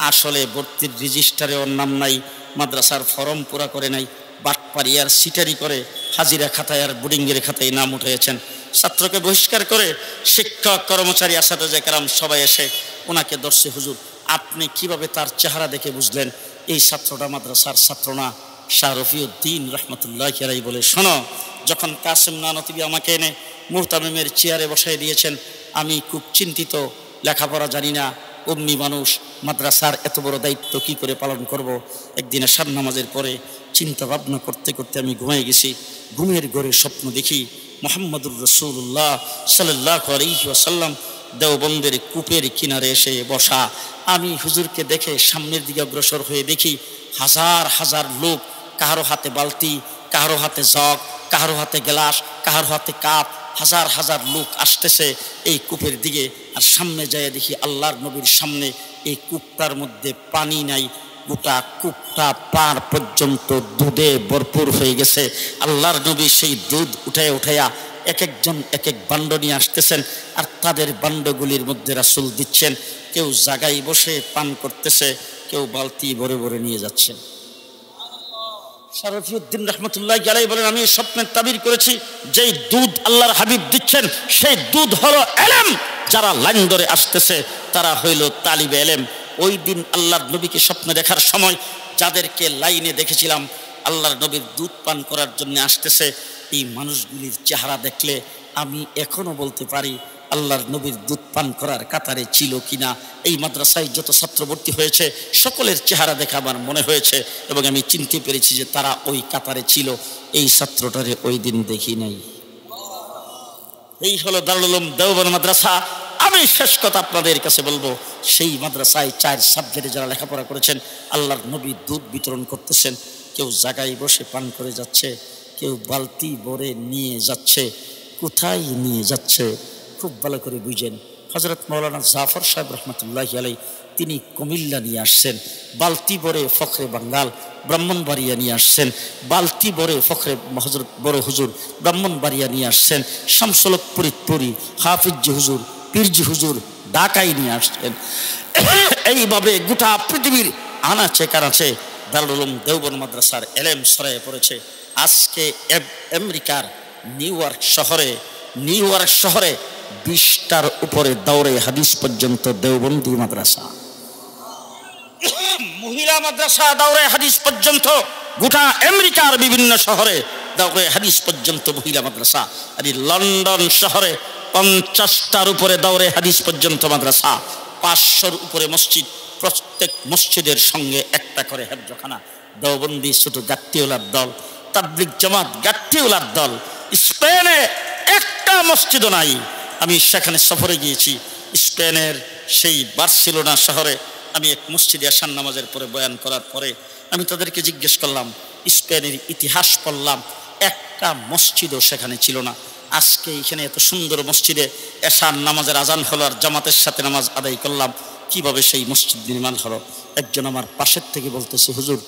আসলে ভর্তির রেজিস্টারে ওর নাম নাই, মাদ্রাসার ফর্ম পুরা করে নাই, বাটপারি আর সিটারি করে হাজিরা খাতায় আর বোর্ডিংয়ের খাতায় নাম উঠেছেন। ছাত্রকে বহিষ্কার করে শিক্ষক কর্মচারী আসাদে কেরাম সবাই এসে ওনাকে ধরছে। হুজুর আপনি কিভাবে তার চেহারা দেখে বুঝলেন এই ছাত্রটা মাদ্রাসার ছাত্র না? শাহ রফিউদ্দিন রহমতুল্লাহি আলাইহি বলে, শোনো, যখন কাসেম নানতিবি আমাকে এনে মুহতামিমের চেয়ারে বসাই দিয়েছেন, আমি খুব চিন্তিত, লেখাপড়া জানি না, উম্মি মানুষ, মাদ্রাসার এত বড় দায়িত্ব কি করে পালন করব। একদিন এশার নামাজের পরে চিন্তা ভাবনা করতে করতে আমি ঘুমিয়ে গেছি। ঘুমের ঘরে স্বপ্ন দেখি মুহাম্মদুর রাসূলুল্লাহ সাল্লাল্লাহু আলাইহি ওয়াসাল্লাম দেওবন্দের কূপের কিনারে এসে বসা। আমি হুজুরকে দেখে সামনের দিকে অগ্রসর হয়ে দেখি হাজার হাজার লোক, কাহারো হাতে বালতি, কাহারো হাতে জগ, কাহারো হাতে গ্লাস, কাহারো হাতে কাপ, হাজার হাজার লোক আসতেছে এই কূপের দিকে। আর সামনে যায় দেখি আল্লাহর নবীর সামনে এই কূপটার মধ্যে পানি নাই, গোটা কূপটা পার পর্যন্ত দুধে ভরপুর হয়ে গেছে। আল্লাহর নবী সেই দুধ উঠাইয়া এক একজন এক এক বান্ড নিয়ে আসতেছেন, আর তাদের বান্ডগুলির মধ্যে রাসূল দিচ্ছেন। কেউ জায়গায় বসে পান করতেছে, কেউ বালতি ভরে ভরে নিয়ে যাচ্ছেন। শাহ রফিউদ্দিন রহমতুল্লাহি আলাইহি বলেন, আমি স্বপ্নের তাবির করেছি, যেই দুধ আল্লাহর হাবিব দিচ্ছেন সেই দুধ হলো ইলম। যারা লাইন ধরে আসতেছে তারা হইল তালিবে ইলম। ওই দিন আল্লাহর নবীকে স্বপ্নে দেখার সময় যাদেরকে লাইনে দেখেছিলাম আল্লাহর নবীর দুধ পান করার জন্য আসতেছে, এই মানুষগুলির চেহারা দেখলে আমি এখনো বলতে পারি আল্লাহর নবীর দুধ পান করার কাতারে ছিল কিনা। এই মাদ্রাসায় যত ছাত্র ভর্তি হয়েছে সকলের চেহারা দেখে আমার মনে হয়েছে এবং আমি চিনতে পেরেছি যে তারা ওই কাতারে ছিল। এই ছাত্রটারে ওই দিন দেখি নাই। এই হলো দারুল উলুম দেওবন্দ মাদ্রাসা। আমি শেষ কথা আপনাদের কাছে বলবো, সেই মাদ্রাসায় 4 সাবজেক্টে যারা লেখাপড়া করেছেন আল্লাহর নবী দুধ বিতরণ করতেছেন। কেউ জায়গায় বসে পান করে যাচ্ছে, কেউ বালতি ভরে নিয়ে যাচ্ছে। কোথায় নিয়ে যাচ্ছে খুব ভালো করে বুঝেন। হযরত মাওলানা জাফর সাহেব রহমতুল্লাহি আলাইহি তিনি কুমিল্লা নিয়ে আসছেন, বালতি ভরে ফখরে বাঙ্গাল ব্রাহ্মণবাড়িয়া নিয়ে আসছেন, বালতি ভরে ফখরে হযরত বড় হুজুর ব্রাহ্মণবাড়িয়া নিয়ে আসছেন, শামসুল হক ফরিদপুরি, হাফিজ হুজুর, পীরজি হুজুর ঢাকায় নিয়ে আসছেন। এইভাবে গোটা পৃথিবীর আনাচে কানাচে দারুল উলুম দেওবন্দ মাদ্রাসার এলেম ছড়িয়ে পড়েছে। আজকে আমেরিকার নিউ ইয়র্ক শহরে 20টার উপরে দাওরে হাদিস পর্যন্ত দেওবন্দি মাদ্রাসা, মহিলা মাদ্রাসা দাওরে হাদিস পর্যন্ত, গোটা আমেরিকার বিভিন্ন শহরে দাওরে হাদিস পর্যন্ত মহিলা মাদ্রাসা। আর লন্ডন শহরে 50টার উপরে দাওরে হাদিস পর্যন্ত মাদ্রাসা, 500-র উপরে মসজিদ, প্রত্যেক মসজিদের সঙ্গে একটা করে হেফজখানা। দেওবন্দি ছোট গাট্টিওয়ালার দল, তাবলিগ জামাত গাট্টিওয়ালার দল। স্পেনে একটা মসজিদও নাই। আমি সেখানে সফরে গিয়েছি, স্পেনের সেই বার্সেলোনা শহরে। আমি এক মসজিদে আশার নামাজের পরে বয়ান করার পরে আমি তাদেরকে জিজ্ঞেস করলাম, স্পেনের ইতিহাস পড়লাম, একটা মসজিদও সেখানে ছিল না। আজকে এখানে এত সুন্দর মসজিদে এশার নামাজের আজান হলো আর জামাতের সাথে নামাজ আদায় করলাম, কিভাবে সেই মসজিদ নির্মাণ হলো? একজন আমার পাশের থেকে বলতেছে, হুজুর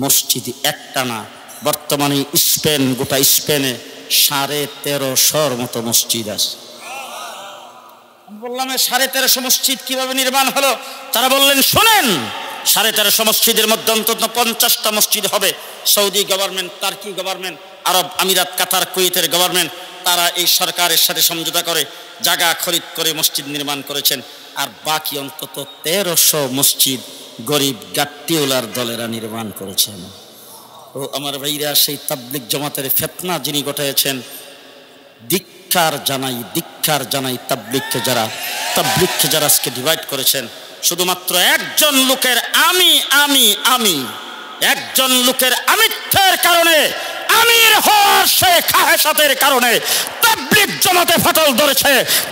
মসজিদ একটা না, বর্তমানে স্পেন, গোটা স্পেনে 1350 মতো মসজিদ আছে। বললাম 1350 মসজিদ কিভাবে নির্মাণ হলো? তারা বললেন, শোনেন, 1350 মসজিদের মধ্যে অন্তত 50টা মসজিদ হবে। সৌদি গভর্নমেন্ট, টার্কি গভর্নমেন্ট, আরব আমিরাত, কাতার, কুয়েতের গভর্নমেন্ট, তারা এই সরকারের সাথে সমঝোতা করে জায়গা খরিদ করে মসজিদ নির্মাণ করেছেন। আর বাকি অন্তত 1300 মসজিদ গরিব গাট্টিওয়ালার দলেরা নির্মাণ করেছেন। ও আমার ভাইরা, সেই তাবলিগ জামাতের ফিতনা যিনি ঘটাইছেন, ধিক্কার জানাই তাবলিগকে যারা আজকে ডিভাইড করেছেন। শুধুমাত্র একজন লোকের একজন লোকের আমিত্বের কারণে, আমির হওয়ার সেই খাহেসাতের কারণে তাবলীগ জামাতে ফাটল ধরেছে,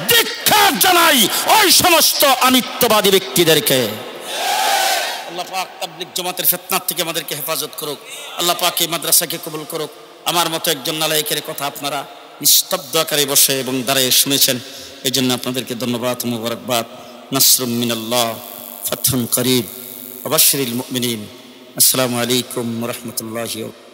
ধিক্কার জানাই ওই সমস্ত আমিত্ববাদী ব্যক্তিদেরকে। আল্লাহ পাক তাবলীগ জামাতের ফিতনার থেকে আমাদেরকে হেফাজত করুক। আল্লাহ পাক এই মাদ্রাসাকে কবুল করুক। আমার মতো একজন নালায়েকের কথা আপনারা নিস্তব্ধ আকারে বসে এবং দাঁড়িয়ে শুনেছেন, এই জন্য আপনাদেরকে ধন্যবাদ, মুবারকবাদ। নাসরুম মিনাল্লাহ, ফাতহুন করিব, ওয়া বাশশিরিল মুমিনিন। আসসালামু আলাইকুম ওয়া রাহমাতুল্লাহি ওয়া বারাকাতুহু।